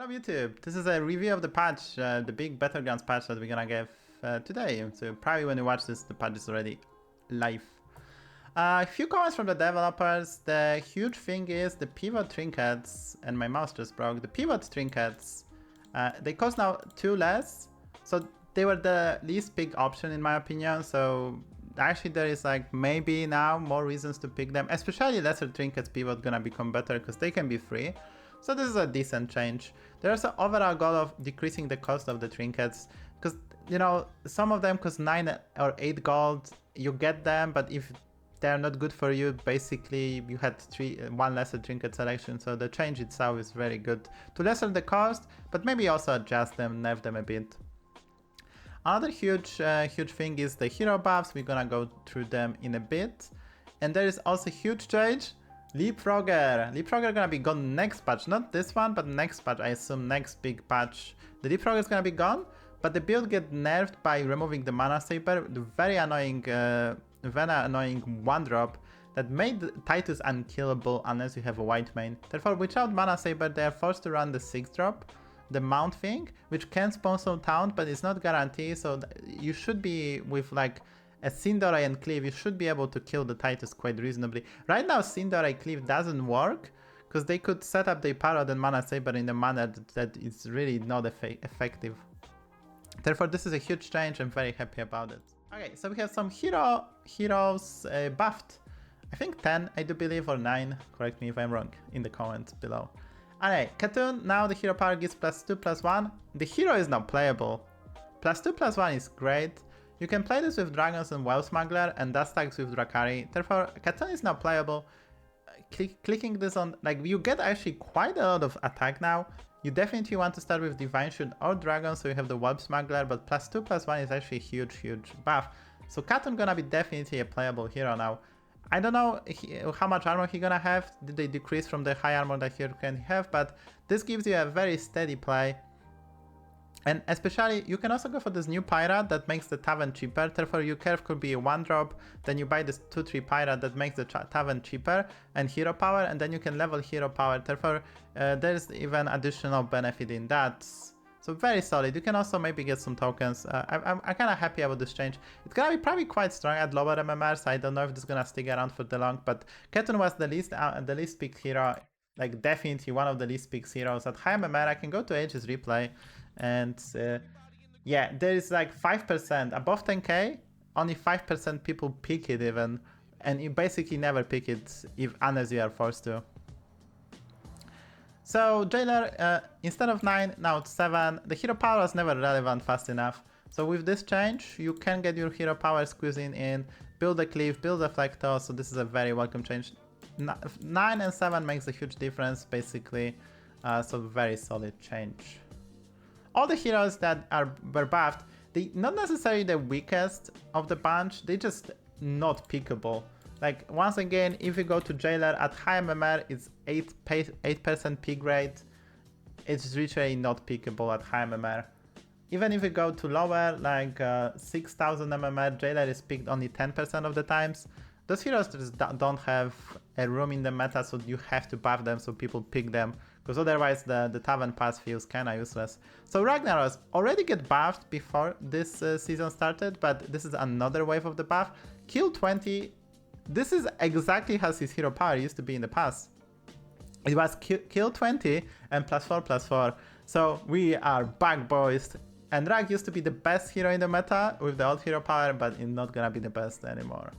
YouTube, this is a review of the patch, the big Battlegrounds patch that we're gonna give today. So probably when you watch this, the patch is already live. A few comments from the developers. The huge thing is the pivot trinkets, and my mouse just broke. The pivot trinkets, they cost now 2 less, so they were the least big option in my opinion. So actually there is like maybe now more reasons to pick them, especially lesser trinkets pivot gonna become better because they can be free. So this is a decent change. There's an overall goal of decreasing the cost of the trinkets because, you know, some of them cost 9 or 8 gold, you get them, but if they're not good for you, basically you had one lesser trinket selection, so the change itself is very good to lessen the cost, but maybe also adjust them, nerf them a bit. Another huge thing is the hero buffs. We're gonna go through them in a bit. And there is also huge change. Leapfrogger gonna be gone next patch, not this one, but next patch, I assume next big patch. The Leapfrogger is gonna be gone, but the build get nerfed by removing the mana saber, the very annoying 1-drop that made Titus unkillable unless you have a white main. Therefore, without mana saber, they are forced to run the 6-drop, the mount thing, which can spawn some taunt, but it's not guaranteed. So you should be with like a Cinderay and Cleave, you should be able to kill the Titus quite reasonably. Right now, Cinderay Cleave doesn't work because they could set up the Parrot and Mana Saber in a manner that is really not effective. Therefore, this is a huge change. I'm very happy about it. Okay, so we have some heroes buffed. I think 10, I do believe, or 9. Correct me if I'm wrong in the comments below. Alright, Khatoon, now the hero power gives +2/+1. The hero is now playable. +2/+1 is great. You can play this with Dragons and Well Smuggler and Dust Stacks with Drakari. Therefore, Khatoon is now playable. Clicking this on, like, you get actually quite a lot of attack now. You definitely want to start with Divine Shield or Dragon, so you have the Web Smuggler, but +2/+1 is actually a huge buff. So Khatoon gonna be definitely a playable hero now. I don't know how much armor he gonna have. Did they decrease from the high armor that he can have? But this gives you a very steady play. And especially, you can also go for this new Pirate that makes the Tavern cheaper. Therefore, your curve could be a 1-drop. Then you buy this 2-3 Pirate that makes the Tavern cheaper and hero power. And then you can level hero power. Therefore, there's even additional benefit in that. So very solid. You can also maybe get some tokens. I'm kind of happy about this change. It's gonna be probably quite strong at lower MMRs. I don't know if this is gonna stick around for the long, but Khatoon was the least picked hero, like definitely one of the least picked heroes. At high MMR, I can go to Aegis Replay, and yeah, there is like 5% above 10k. Only 5% people pick it even, and you basically never pick it unless you are forced to. So Jailer, instead of 9, now it's 7. The hero power was never relevant fast enough. So with this change, you can get your hero power squeezing in, build a Cleave, build a Flector, so this is a very welcome change. 9 and 7 makes a huge difference, basically, so very solid change. All the heroes that were buffed, they not necessarily the weakest of the bunch, they just not pickable. Like, once again, if you go to Jailer at high MMR, it's 8% pick rate. It's literally not pickable at high MMR. Even if you go to lower, like 6000 MMR, Jailer is picked only 10% of the times. Those heroes just don't have a room in the meta, so you have to buff them so people pick them, because otherwise the Tavern pass feels kinda useless. So Ragnaros already get buffed before this season started, but this is another wave of the buff. Kill 20. This is exactly how his hero power used to be in the past. It was kill 20 and +4/+4. So we are back, boys. And Rag used to be the best hero in the meta with the old hero power, but it's not gonna be the best anymore.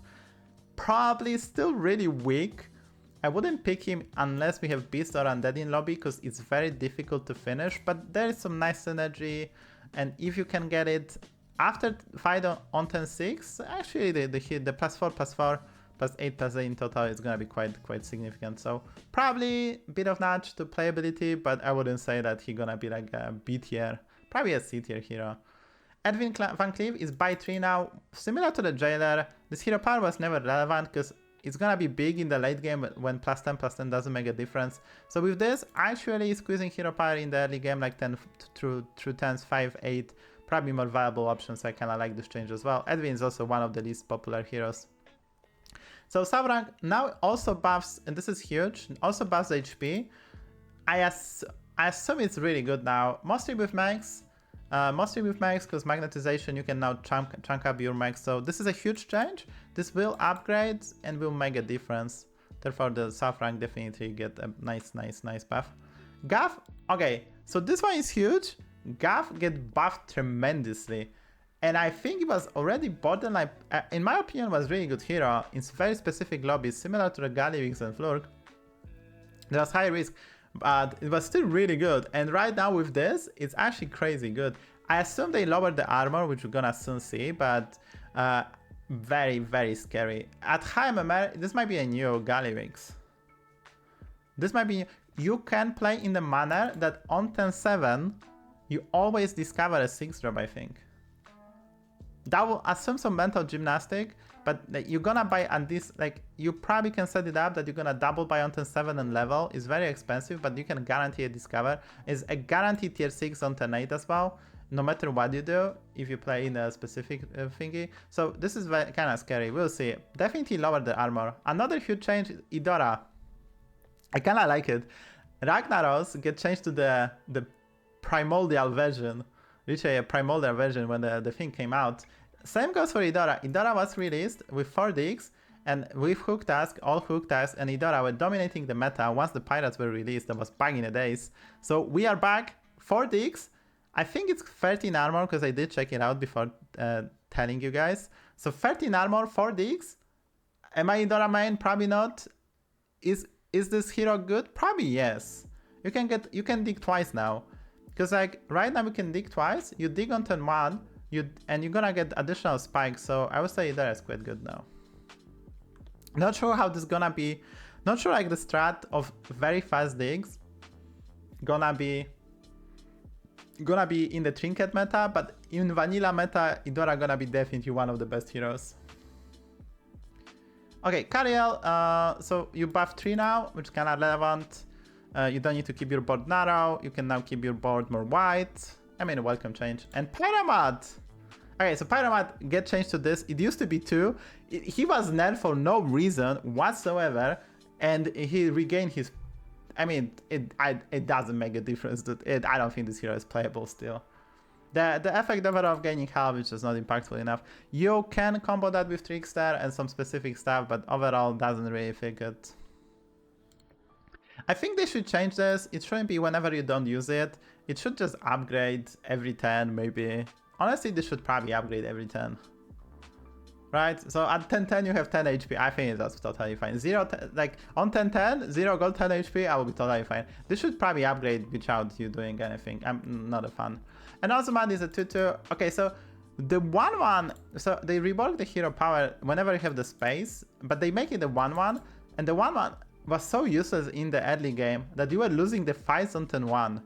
Probably still really weak. I wouldn't pick him unless we have Beast or Undead in lobby, because it's very difficult to finish, but there is some nice synergy, and if you can get it after fight on 10-6, actually the +4/+4 +8/8 in total is gonna be quite significant. So probably a bit of nudge to playability, but I wouldn't say that he's gonna be like a B tier, probably a C tier hero. Edwin Van Cleave is by 3 now, similar to the Jailer. This hero power was never relevant because it's gonna be big in the late game when +10/+10 doesn't make a difference. So with this, actually squeezing hero power in the early game, like 10 through 10s, 5, 8, probably more viable options. So I kinda like this change as well. Edwin is also one of the least popular heroes. So Savjz now also buffs, and this is huge, also buffs HP. I assume it's really good now. Mostly with max. Mostly with max, because magnetization, you can now chunk up your max. So this is a huge change. This will upgrade and will make a difference. Therefore, the soft rank definitely get a nice buff. Gaff, okay, so this one is huge. Gaff get buffed tremendously. And I think it was already borderline, in my opinion, was really good hero. In very specific lobbies, similar to the Gallywix and Flurk. There was high risk, but it was still really good. And right now with this, it's actually crazy good. I assume they lowered the armor, which we're gonna soon see, but very scary. At high MMR, this might be a new Gallywix. This might be, you can play in the manner that on 10-7, you always discover a 6-drop, I think. That will assume some mental gymnastic, but you're gonna buy at this, like, you probably can set it up that you're gonna double buy on 10-7 and level. It's very expensive, but you can guarantee a discover. It's a guaranteed tier 6 on 10-8 as well, no matter what you do, if you play in a specific thingy. So this is kind of scary, we'll see. Definitely lower the armor. Another huge change, Idora. I kind of like it. Ragnaros get changed to the primordial version. Literally a primordial version when the thing came out. Same goes for Idora. Idora was released with 4 digs and with hook task, all hook tasks, and Idora were dominating the meta once the pirates were released. That was back in the days. So we are back, 4 digs. I think it's 13 armor because I did check it out before telling you guys. So 13 armor, 4 digs. Am I Idora main? Probably not. Is this hero good? Probably yes. You can dig twice now. Because like right now we can dig twice, you dig on turn 1, and you're gonna get additional spikes, so I would say that is quite good now. Not sure how this is gonna be, not sure like the strat of very fast digs gonna be in the Trinket meta, but in vanilla meta, Idora gonna be definitely one of the best heroes. Okay, Cariel, so you buff 3 now, which is kinda relevant. You don't need to keep your board narrow. You can now keep your board more wide. I mean, a welcome change. And Pyramid! Okay, so Pyramid get changed to this. It used to be 2. He was nerfed for no reason whatsoever. And he regained his... I mean, it doesn't make a difference. I don't think this hero is playable still. The effect of gaining health is just not impactful enough. You can combo that with Trickster and some specific stuff, but overall doesn't really feel it. I think they should change this. It shouldn't be whenever you don't use it. It should just upgrade every 10 maybe. Honestly, this should probably upgrade every 10. Right? So at 10-10 you have 10 HP. I think that's totally fine. Like on 10-10, 0 gold, 10 HP, I will be totally fine. This should probably upgrade without you doing anything. I'm not a fan. And also man is a 2-2. Okay, so the 1-1, so they rework the hero power whenever you have the space, but they make it a 1-1, and the 1-1 was so useless in the early game that you were losing the fights on turn 1.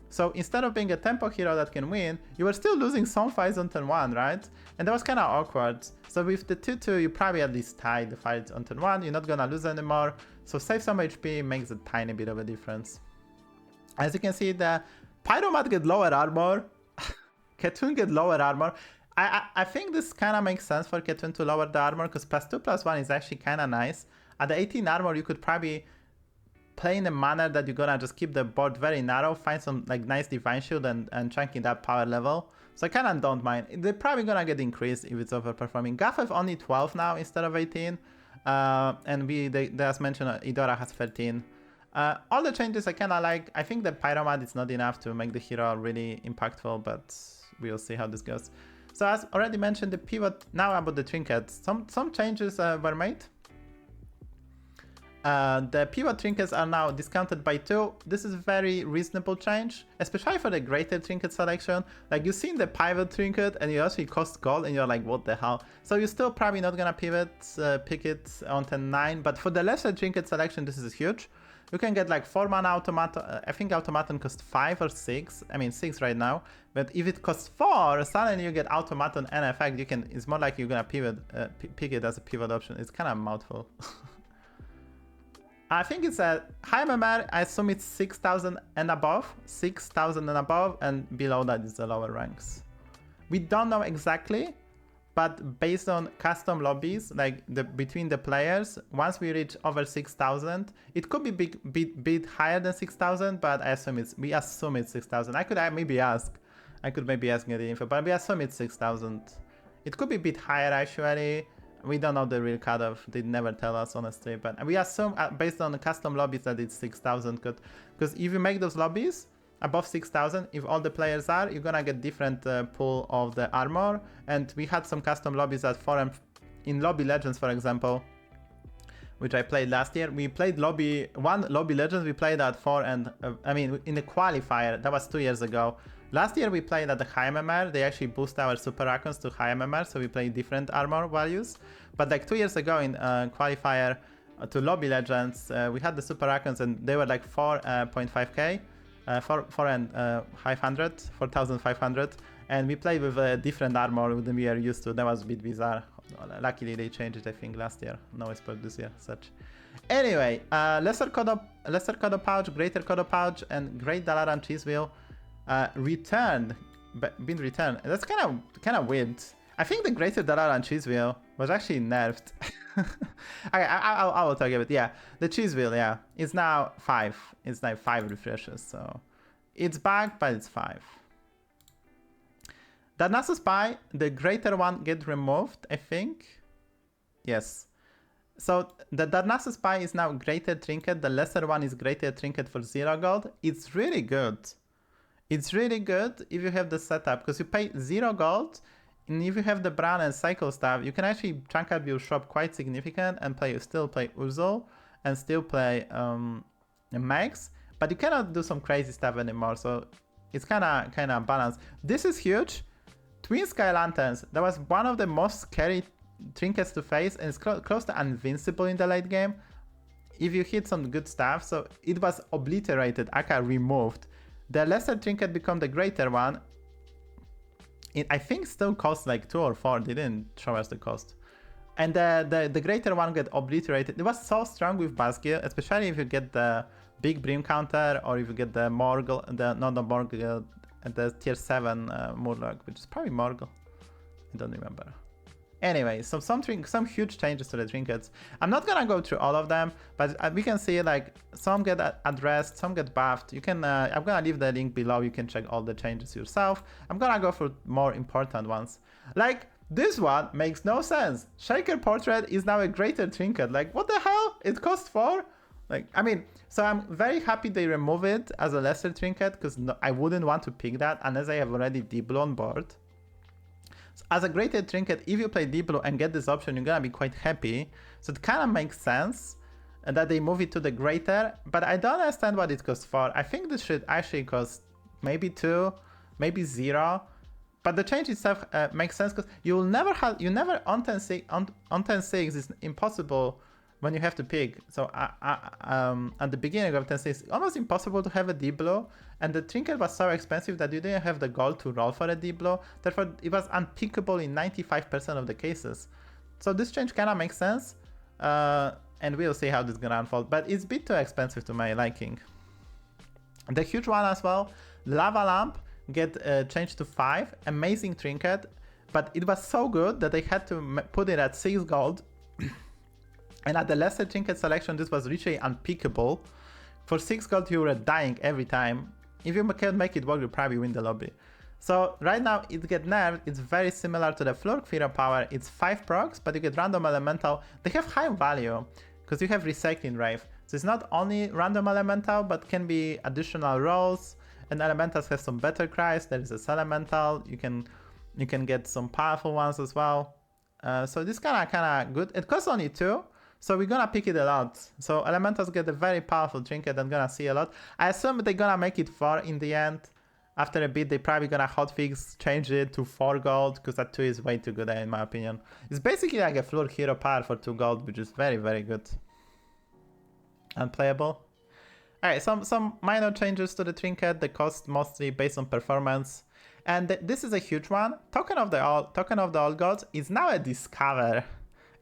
So instead of being a tempo hero that can win, you were still losing some fights on turn 1, right? And that was kind of awkward. So with the 2-2, you probably at least tie the fights on turn 1, you're not gonna lose anymore. So save some HP makes a tiny bit of a difference. As you can see, the Pyromat get lower armor, Ketun get lower armor. I think this kind of makes sense for Ketun to lower the armor because +2/+1 is actually kind of nice. At the 18 armor, you could probably play in a manner that you're gonna just keep the board very narrow, find some like nice Divine Shield and chunking that power level. So I kind of don't mind. They're probably gonna get increased if it's overperforming. Gaff have only 12 now instead of 18. And as mentioned, Idora has 13. All the changes I kind of like. I think the Pyramid is not enough to make the hero really impactful, but we'll see how this goes. So as already mentioned, the pivot, now about the Trinkets. Some changes were made. The pivot trinkets are now discounted by 2. This is a very reasonable change, especially for the greater trinket selection. Like you've seen the pivot trinket and it actually costs gold and you're like, what the hell? So you're still probably not gonna pick it on 10-9, but for the lesser trinket selection, this is huge. You can get like 4 mana automaton. I think automaton costs 5 or 6. I mean 6 right now. But if it costs 4, suddenly you get automaton and effect. It's more like you're gonna pick it as a pivot option. It's kind of a mouthful. I think it's a high MMR. I assume it's 6,000 and above. 6,000 and above, and below that is the lower ranks. We don't know exactly, but based on custom lobbies, like between the players, once we reach over 6,000, it could be bit higher than 6,000, but I assume we assume it's 6,000. I could maybe ask get the info, but we assume it's 6,000. It could be a bit higher actually. We don't know the real cutoff. They never tell us honestly, but we assume based on the custom lobbies that it's 6,000. Because if you make those lobbies above 6,000, if all the players are, you're gonna get different pool of the armor. And we had some custom lobbies at 4 and in Lobby Legends, for example, which I played last year. We played Lobby Legends. We played at 4 and I mean in the qualifier. That was 2 years ago. Last year we played at the high MMR. They actually boost our super icons to high MMR, so we played different armor values. But like 2 years ago in qualifier to Lobby Legends, we had the super icons and they were like 4.5k, 4,500, and we played with a different armor than we are used to. That was a bit bizarre. Luckily they changed it, I think, last year. No expert this year, such. Anyway, Lesser Kodo Pouch, Greater Kodo Pouch, and Great Dalaran Cheese Wheel. Been returned. That's kind of weird. I think the Greater Dalaran Cheese Wheel was actually nerfed. I will talk about it. Yeah, the Cheese Wheel, yeah, it's now 5. It's now 5 refreshes, so it's back, but it's 5. The Nasus Spy, the greater one get removed, I think. Yes. So the Nasus Spy is now Greater Trinket. The lesser one is Greater Trinket for 0 gold. It's really good. It's really good if you have the setup, because you pay 0 gold, and if you have the Bran and Cycle stuff, you can actually chunk up your shop quite significant and still play Urzul and still play Max, but you cannot do some crazy stuff anymore, so it's kind of balanced. This is huge. Twin Sky Lanterns, that was one of the most scary trinkets to face, and it's close to invincible in the late game if you hit some good stuff, so it was obliterated, aka removed. The lesser trinket become the greater one. It, I think, still costs like 2 or 4. They didn't show us the cost. And the greater one get obliterated. It was so strong with Basgil, especially if you get the big Brim counter, or if you get the Morgul, the tier 7 Murloc, which is probably Morgul. I don't remember. Anyway, so some huge changes to the trinkets. I'm not gonna go through all of them, but we can see like some get addressed, some get buffed. You can I'm gonna leave the link below. You can check all the changes yourself. I'm gonna go for more important ones. Like this one makes no sense. Shaker Portrait is now a greater trinket. Like what the hell? It costs 4. Like, I mean, so I'm very happy they remove it as a lesser trinket, because I wouldn't want to pick that unless I have already Deep Blue on board. As a greater trinket, if you play Deep Blue and get this option, you're gonna be quite happy. So it kind of makes sense that they move it to the greater, but I don't understand what it costs for. I think this should actually cost maybe 2, maybe 0. But the change itself makes sense, because you never on 10-6 is impossible when you have to pick. So at the beginning of 10-6, it's almost impossible to have a Deep Blue, and the trinket was so expensive that you didn't have the gold to roll for a Deep Blue. Therefore, it was unpickable in 95% of the cases. So this change kind of makes sense, and we'll see how this is gonna unfold. But it's a bit too expensive to my liking. The huge one as well, Lava Lamp get changed to 5. Amazing trinket, but it was so good that they had to put it at 6 gold. And at the lesser trinket selection, this was literally unpickable. For 6 gold, you were dying every time. If you can't make it work, you probably win the lobby. So right now, it gets nerfed. It's very similar to the Flurk Hero Power. It's 5 procs, but you get random elemental. They have high value, because you have Recycling Rave. So it's not only random elemental, but can be additional rolls. And elementals have some better cries. There is a elemental. You can get some powerful ones as well. So this kind of good. It costs only 2. So we're gonna pick it a lot. So elementals get a very powerful trinket. I'm gonna see a lot. I assume they're gonna make it 4 in the end. After a bit, they probably gonna hotfix, change it to 4 gold, because that 2 is way too good in my opinion. It's basically like a Flurk Hero Power for 2 gold, which is very, very good. Unplayable. Alright, some minor changes to the trinket. The cost mostly based on performance. And this is a huge one. Token of the Old Gods is now a Discover.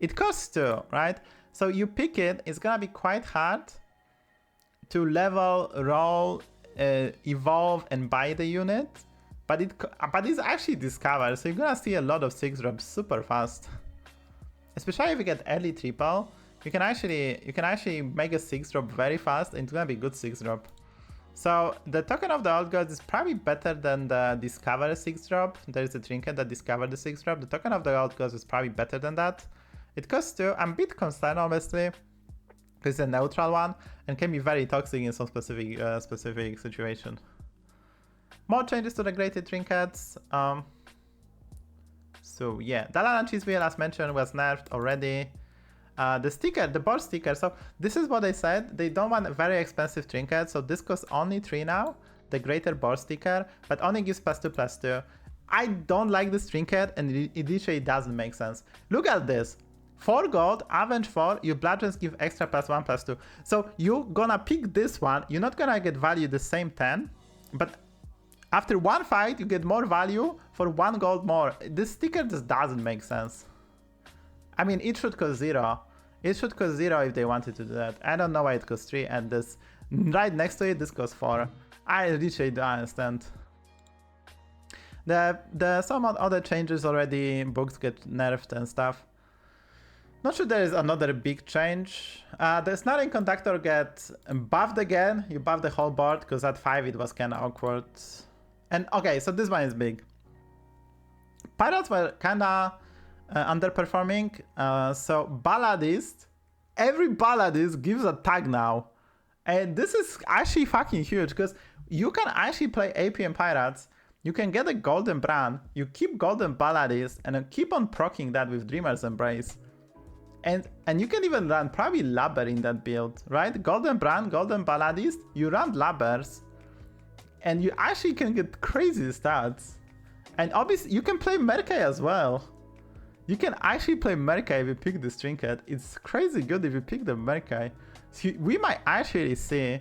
It costs 2, right? So you pick it, it's gonna be quite hard to level, roll, evolve, and buy the unit. but it's actually discovered, so you're gonna see a lot of 6-drops super fast. Especially if you get early triple, you can actually make a 6-drop very fast, and it's gonna be good 6-drop. So the token of the old gods is probably better than the discover 6-drop. There is a trinket that discovered the 6-drop. The token of the old gods is probably better than that. It costs 2. I'm a bit concerned, honestly, because it's a neutral one and can be very toxic in some specific situation. More changes to the graded trinkets. So yeah, Dalana Cheese Wheel, as mentioned, was nerfed already. The sticker, the board sticker, so this is what they said. They don't want a very expensive trinket, so this costs only 3 now, the greater board sticker, but only gives +2/+2. I don't like this trinket, and it literally doesn't make sense. Look at this. 4 gold, Avenge 4, your bludgeons give extra +1/+2. So you're gonna pick this one, you're not gonna get value the same 10, but after one fight, you get more value for 1 gold more. This sticker just doesn't make sense. I mean, it should cost 0. It should cost 0 if they wanted to do that. I don't know why it costs 3, and this right next to it, this costs 4. I literally don't understand. Some other changes already, books get nerfed and stuff. Not sure there is another big change. The Snarling Conductor gets buffed again. You buff the whole board, because at 5 it was kind of awkward. And okay, so this one is big. Pirates were kind of underperforming, so Balladist, every Balladist gives a tag now, and this is actually fucking huge, because you can actually play AP and Pirates, you can get a Golden Brand, you keep Golden Balladist, and then keep on proccing that with Dreamer's Embrace, and you can even run probably Labber in that build, right? Golden Brand, Golden Balladist, you run Labbers, and you actually can get crazy stats, and obviously you can play Merkei as well. You can actually play Merkei if you pick this trinket. It's crazy good if you pick the Merkei. So we might actually see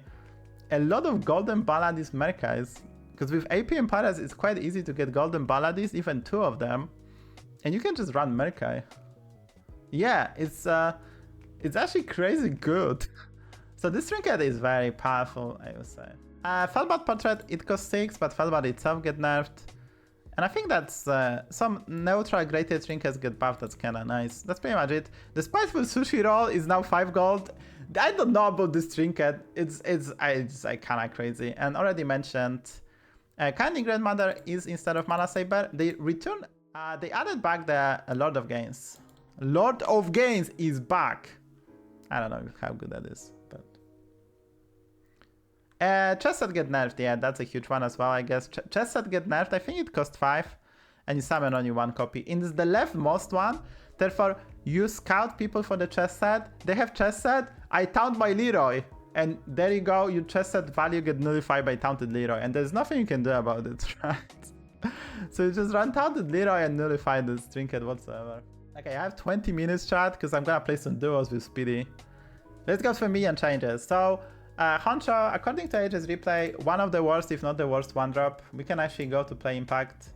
a lot of Golden Balladist Merkeis, because with AP and Pirates, it's quite easy to get Golden Balladist, even 2 of them, and you can just run Merkei. Yeah, it's actually crazy good. So this trinket is very powerful, I would say. Firebat Portrait, it costs 6, but Firebat itself get nerfed. And I think that's some neutral graded trinkets get buffed. That's kind of nice. That's pretty much it. The Spiteful Sushi Roll is now 5 gold. I don't know about this trinket. It's kind of crazy. And already mentioned, Kindly Grandmother is instead of Mana Saber. They added back the Lord of Gains. Lord of Gains is back. I don't know how good that is, but chest set get nerfed. Yeah, that's a huge one as well, I guess. Chest set get nerfed. I think it costs 5, and you summon only 1 copy. In the leftmost one, therefore you scout people for the chest set. They have chest set. I taunt my Leroy, and there you go. Your chest set value get nullified by taunted Leroy, and there's nothing you can do about it, right? So you just run taunted Leroy and nullify this trinket whatsoever. Okay, I have 20 minutes chat because I'm gonna play some duos with Speedy. Let's go for Minion Changes. So Honcho, according to Ages Replay, one of the worst, if not the worst 1-drop. We can actually go to play Impact.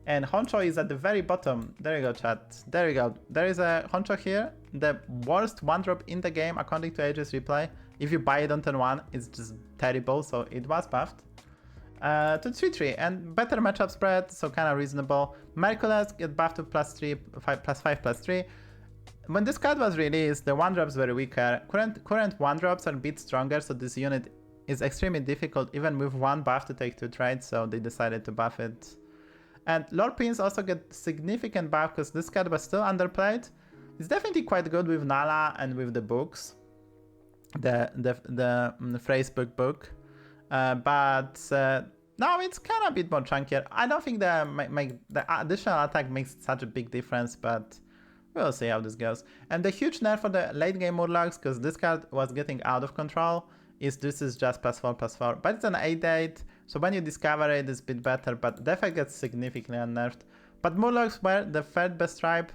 And Honcho is at the very bottom. There you go, chat. There you go. There is a Honcho here. The worst 1-drop in the game, according to Ages Replay. If you buy it on turn 1, it's just terrible, so it was buffed. To 3-3, and better matchup spread, so kind of reasonable. Mercules get buffed to +3, +5/+3. When this card was released, the 1-drops were weaker. Current 1-drops are a bit stronger, so this unit is extremely difficult, even with 1 buff to take 2 trades, so they decided to buff it. And Lord Prince also get significant buff because this card was still underplayed. It's definitely quite good with Nala and with the books, the phrasebook book. But now it's kind of a bit more chunkier. I don't think the additional attack makes such a big difference, but we'll see how this goes. And the huge nerf for the late game Murlocs, because this card was getting out of control, is this is just +4/+4. But it's an 8/8, so when you discover it, it's a bit better, but the effect gets significantly unnerfed. But Murlocs were the 3rd best tribe.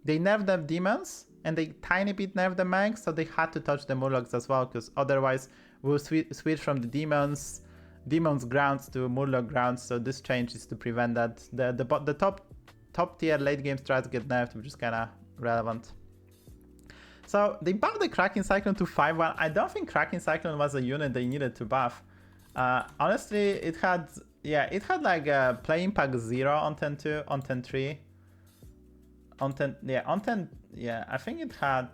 They nerfed the demons, and they tiny bit nerfed the mags, so they had to touch the Murlocs as well, because otherwise we'll switch from the demons grounds to Murloc grounds, so this change is to prevent that. The top tier late game strats get nerfed, which is kind of relevant. So they buffed the Kraken Cyclone to 5/1. I don't think Kraken Cyclone was a unit they needed to buff. Honestly, it had Yeah, it had like a play impact 0 on 10-2, on 10-3. On 10, yeah, on 10, yeah, I think it had...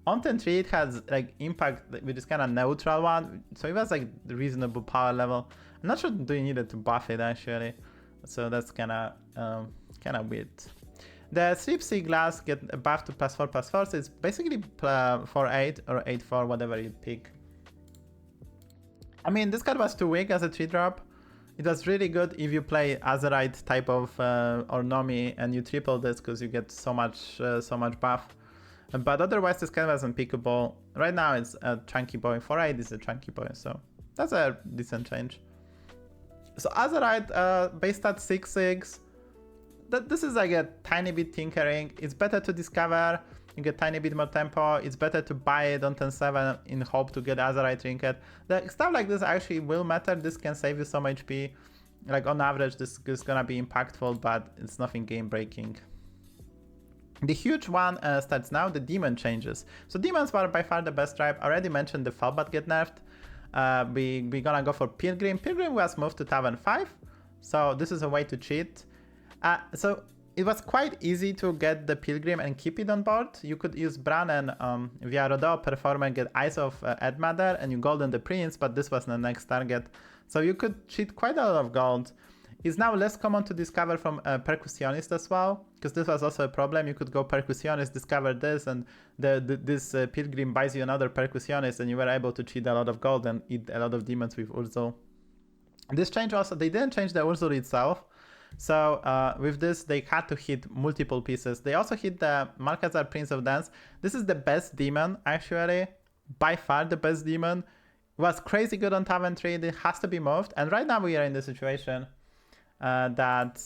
On 10-3 it has like impact, which is kind of neutral one, so it was like reasonable power level. I'm not sure do you needed to buff it actually, so that's kind of weird. The Sleep Sea Glass get a buff to +4/+4, so it's basically 4/8 or 8/4, whatever you pick. I mean, this card was too weak as a 3-drop. It was really good if you play Azerite type of or Nomi and you triple this because you get so much buff. But otherwise, this card was unpickable. Right now, it's a Chunky Boy. 4/8 is a Chunky Boy, so that's a decent change. So Azerite, base stat 6/6. This is like a tiny bit tinkering. It's better to discover, you get tiny bit more tempo. It's better to buy it on 10-7 in hope to get Azerite Trinket. The stuff like this actually will matter. This can save you some HP. Like on average, this is gonna be impactful, but it's nothing game breaking. The huge one starts now, the Demon Changes. So Demons were by far the best tribe. I already mentioned the Firebat get nerfed. We're gonna go for Pilgrim. Pilgrim was moved to Tavern 5. So this is a way to cheat. So it was quite easy to get the Pilgrim and keep it on board. You could use Bran and via Rodeo perform and get Eyes of Edmother and you golden the Prince, but this was the next target. So you could cheat quite a lot of gold. It's now less common to discover from Percussionist as well, because this was also a problem. You could go Percussionist, discover this, and this Pilgrim buys you another Percussionist, and you were able to cheat a lot of gold and eat a lot of demons with Urzul. This change also, they didn't change the Urzul itself. So with this, they had to hit multiple pieces. They also hit the Malkazar Prince of Dance. This is the best demon, actually. By far the best demon. It was crazy good on Tavern 3. It has to be moved. And right now we are in the situation that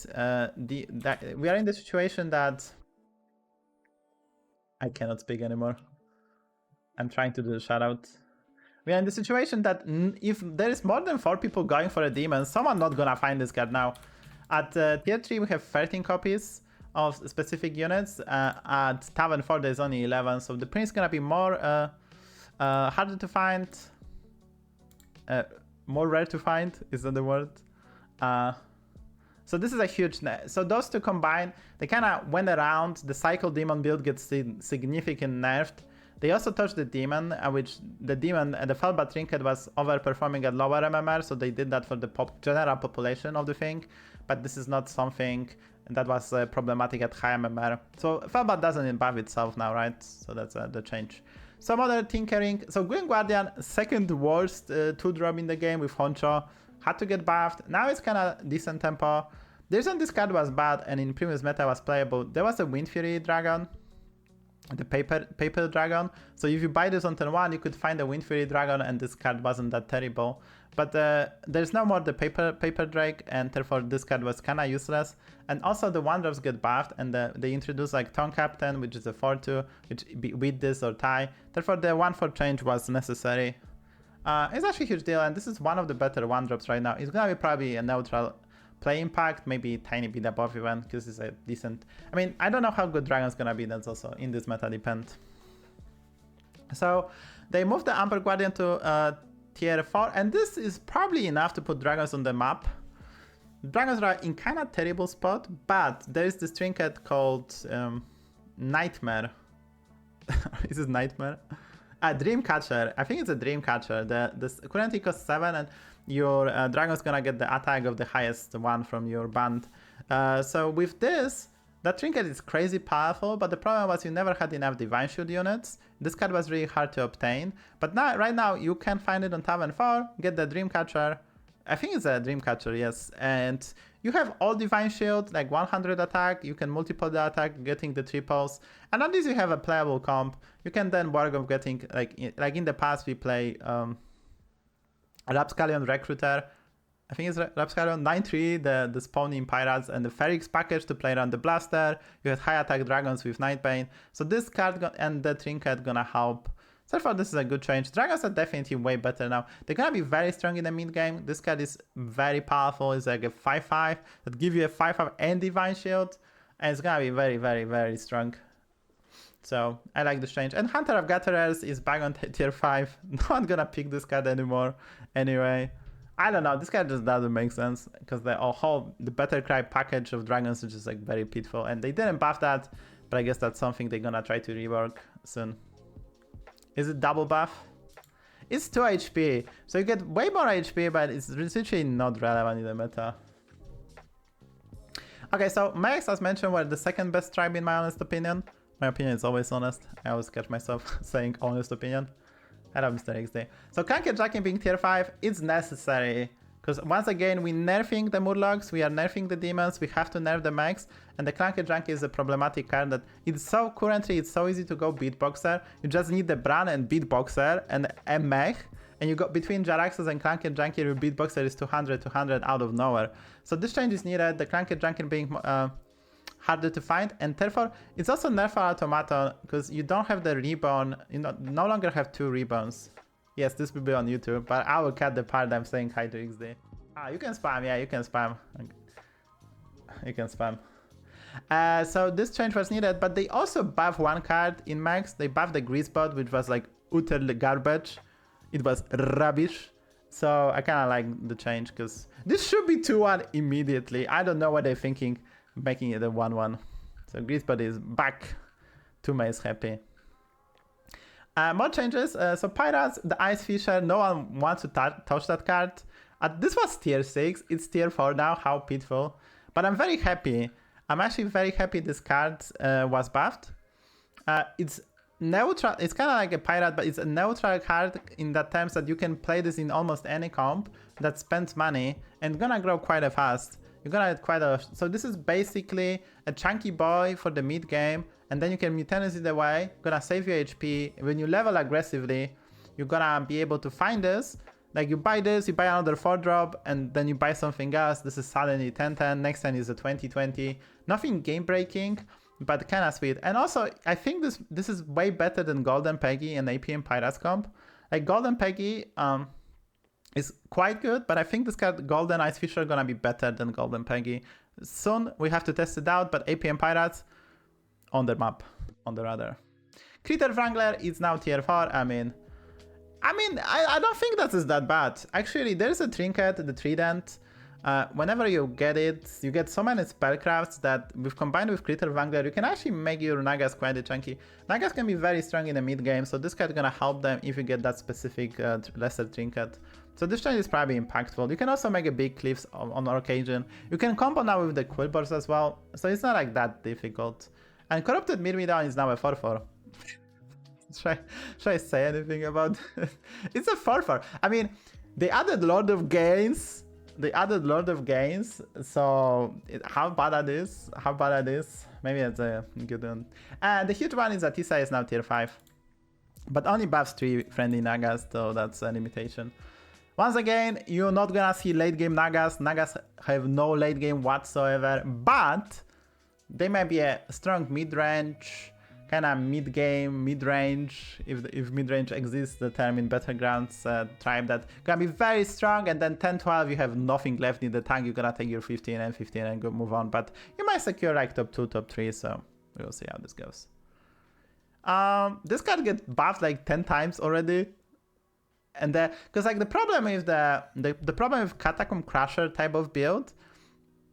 I cannot speak anymore. I'm trying to do the shout out. We are in the situation that if there is more than 4 people going for a demon, someone's not gonna find this card now. At tier 3 we have 13 copies of specific units. At Tavern 4 there's only 11, so the prince is gonna be more harder to find. More rare to find, is that the word? So this is a huge net. So those two combined, they kind of went around. The cycle demon build gets significantly nerfed. They also touched the demon, which the Firebat Trinket was overperforming at lower MMR, so they did that for the general population of the thing. But this is not something that was problematic at high MMR. So Firebat doesn't buff itself now, right? So that's the change. Some other tinkering. So Green Guardian, second worst 2-drop in the game with Honcho. Had to get buffed. Now it's kind of decent tempo. The reason this card was bad and in previous meta was playable, there was a Wind Fury Dragon, the paper dragon. So if you buy this on turn 1, you could find a Wind Fury Dragon and this card wasn't that terrible. But there's no more the paper Drake, and therefore this card was kind of useless. And also the 1-drops get buffed, and they introduce like Tongue Captain, which is a 4/2, which beat this or tie. Therefore the 1/4 change was necessary. It's actually a huge deal, and this is one of the better 1-drops right now. It's gonna be probably a neutral play impact, maybe a tiny bit above even, because it's a decent... I mean, I don't know how good Dragon's gonna be, that's also in this meta depend. So they moved the Amber Guardian to tier 4, and this is probably enough to put Dragons on the map. Dragons are in kind of terrible spot, but there is this trinket called Nightmare. Is it Nightmare? Dreamcatcher. I think it's a Dreamcatcher. This currently costs 7, and your Dragon's gonna get the attack of the highest one from your band. So with this, that trinket is crazy powerful, but the problem was you never had enough Divine Shield units. This card was really hard to obtain, but now, right now, you can find it on Tavern 4, get the Dreamcatcher. I think it's a Dreamcatcher, yes, and you have all Divine Shield, like 100 attack, you can multiple the attack, getting the triples, and at least you have a playable comp. You can then work on getting, like in the past we play Rapscallion Recruiter, I think it's Rapscallion 9/3, the spawning pirates, and the Ferrix package to play around the blaster. You have high attack dragons with Nightbane, so this card and the trinket gonna help. So far, this is a good change. Dragons are definitely way better now. They're gonna be very strong in the mid game. This card is very powerful. It's like a 5/5 that gives you a 5/5 and Divine Shield, and it's gonna be very, very, very strong. So I like this change. And Hunter of Gatherers is back on tier 5. No one's gonna pick this card anymore. Anyway, I don't know, this card just doesn't make sense because the Better Cry package of dragons is just like very pitiful, and they didn't buff that, but I guess that's something they're gonna try to rework soon. Is it double buff? It's 2 HP, so you get way more HP, but it's literally not relevant in the meta. Okay, so Max, as mentioned, were the second best tribe in my honest opinion. My opinion is always honest. I always catch myself saying honest opinion. Hello, Mr. ixxdeee. So Trinket Jacking being tier 5, it's necessary. Because once again, we're nerfing the Murlocs, we are nerfing the demons, we have to nerf the mechs, and the Trinket Junkie is a problematic card that currently it's so easy to go Beatboxer. You just need the Bran and Beatboxer and a mech, and you got between Jaraxxus and Trinket Junkie, your Beatboxer is 200 out of nowhere. So this change is needed, the Trinket Junkie being harder to find, and therefore it's also nerf automaton because you don't have the reborn, you no longer have 2 reborns. Yes, this will be on YouTube, but I will cut the part I'm saying hi to ixxdeee. Ah, you can spam, yeah, you can spam. You can spam. So this change was needed, but they also buff one card in max. They buffed the Greasebot, which was like utter garbage. It was rubbish. So I kind of like the change because this should be 2-1 immediately. I don't know what they're thinking, making it a 1-1. So Greasebot is back. 2 Maze happy. More changes. So Pirates, the Ice Fisher, no one wants to touch that card. This was tier 6. It's tier 4 now. How pitiful. But I'm very happy. I'm actually very happy this card was buffed. It's neutral. It's kind of like a pirate, but it's a neutral card in that terms that you can play this in almost any comp that spends money and gonna grow quite fast. You're gonna get quite a... So this is basically a chunky boy for the mid game, and then you can Mutannus it away, gonna save your HP. When you level aggressively, you're gonna be able to find this. Like you buy this, you buy another 4-drop, and then you buy something else. This is suddenly 10-10, next time is a 20-20. Nothing game breaking, but kind of sweet. And also, I think this is way better than Golden Peggy and APM Pirates comp. Like Golden Peggy is quite good, but I think this card Golden Ice Fisher gonna be better than Golden Peggy. Soon we have to test it out, but APM Pirates on the map, on the radar. Critter Wrangler is now tier 4. I mean, I don't think that is that bad. Actually, there's a Trinket, the Trident. Whenever you get it, you get so many spellcrafts that combined with Critter Wrangler, you can actually make your Nagas quite chunky. Nagas can be very strong in the mid game, so this card is gonna help them if you get that specific lesser Trinket. So this change is probably impactful. You can also make a big cliffs on occasion. You can combo now with the Quilbers as well, so it's not like that difficult. And Corrupted Myrmidon is now a 4-4. Should I say anything about it? It's a 4-4. I mean, they added Lord of Gains. So how bad that is? Maybe it's a good one. And the huge one is that Tisa is now tier 5. But only buffs 3 friendly Nagas, so that's a limitation. Once again, you're not gonna see late game Nagas. Nagas have no late game whatsoever, but they might be a strong mid-range, kind of mid-game, mid-range, if mid-range exists, the term in Battlegrounds tribe that gonna be very strong, and then 10-12 you have nothing left in the tank, you're gonna take your 15 and go move on, but you might secure like top 2, top 3, so we'll see how this goes. This card gets buffed like 10 times already, and because like the problem with the problem with Catacomb Crusher type of build,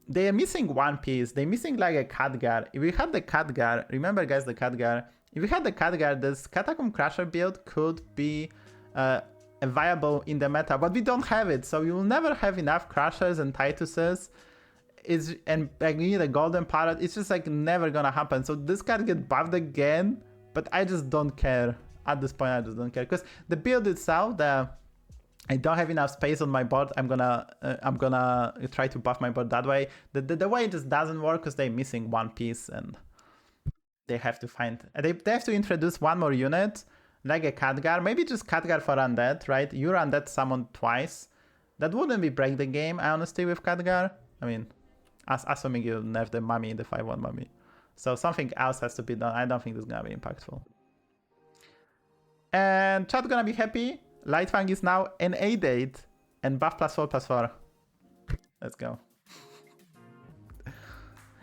they are missing one piece. They're missing like a Khadgar. If we had the Khadgar, remember guys the Khadgar, if we had the Khadgar, this Catacomb Crusher build could be viable in the meta, but we don't have it, so you will never have enough Crushers and Tituses. And like you need a Golden Parrot, it's just like never gonna happen. So this card get buffed again, but I just don't care. At this point I just don't care, because the build itself, I don't have enough space on my board. I'm gonna try to buff my board that way. The way it just doesn't work because they're missing one piece, and they have to find. They have to introduce one more unit, like a Khadgar. Maybe just Khadgar for undead, right? You're undead summoned twice. That wouldn't be break the game, honestly, with Khadgar. I mean, assuming you nerf the mummy, the 5-1 mummy. So something else has to be done. I don't think this is gonna be impactful. And chat gonna be happy. Lightfang is now an 8-8 and buff +4/+4. Let's go.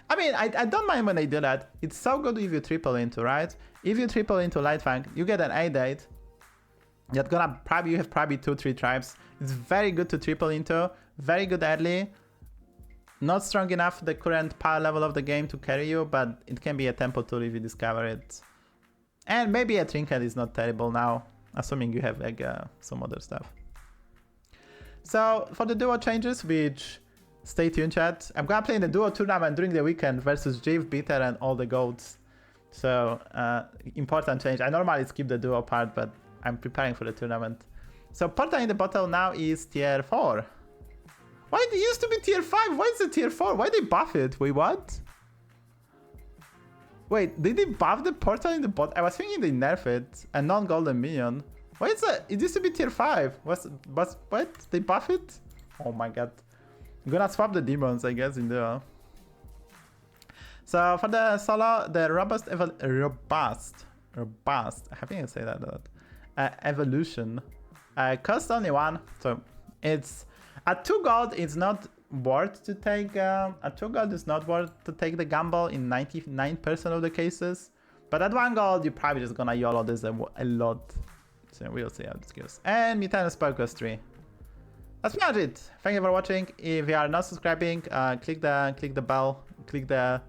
I mean, I don't mind when they do that. It's so good if you triple into, right? If you triple into Lightfang, you get an 8-8. You're gonna you have probably 2-3 tribes. It's very good to triple into, very good early. Not strong enough the current power level of the game to carry you, but it can be a tempo tool if you discover it. And maybe a Trinket is not terrible now, assuming you have like some other stuff. So for the duo changes, which stay tuned chat, I'm gonna play in the duo tournament during the weekend versus Jiv, Bitter and all the goats. So important change. I normally skip the duo part, but I'm preparing for the tournament. So Portal in the bottle now is tier 4. Why it used to be tier 5? Why is it tier 4? Why they buff it? Wait, what? Wait, did they buff the Portal in the bottle? I was thinking they nerf it. A non-golden minion. Why is that? It used to be tier 5. What? They buff it? Oh my god. I'm gonna swap the demons, I guess, in there. So for the solo, the robust, I think I say that a lot. Evolution. Cost only 1, so it's at 2 gold. It's not worth to take. At 2 gold, it's not worth to take the gamble in 99% of the cases. But at 1 gold, you're probably just gonna YOLO this a lot. So we'll see how this goes. And Mutant Spark cost 3. That's pretty much it. Thank you for watching. If you are not subscribing, click the bell, click the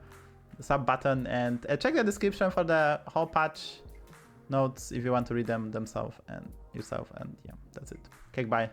sub button, and check the description for the whole patch notes if you want to read them yourself. And yeah, that's it. Okay, bye.